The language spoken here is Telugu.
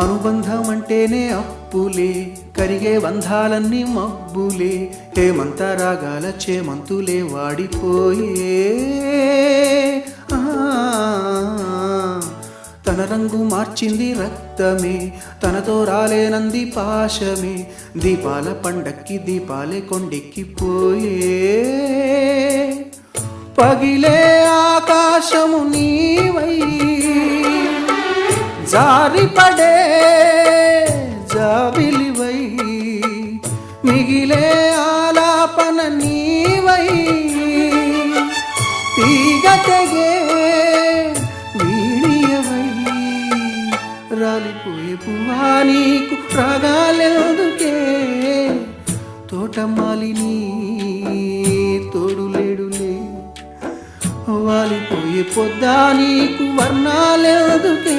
అనుబంధం అంటేనే అప్పులే, కరిగే బంధాలన్నీ మబ్బులే, హేమంత రాగాల చేమంతులే వాడిపోయే. తన రంగు మార్చింది రక్తమే, తనతో రాలేనంది పాశమే, దీపాల పండక్కి దీపాలే కొండెక్కిపోయే. పగిలే ఆకాశము నీవై, జారిపడే జాబిలివై, మిగిలే ఆలాపన నీవై, తీగ తెగే వీణియవై, రాలిపోయే పువ్వా నీకు రాగాలెందుకే, తోటమాలిని తోడులేడులే, వాలిపోయే పొద్దా నీకు వర్ణాలెందుకే.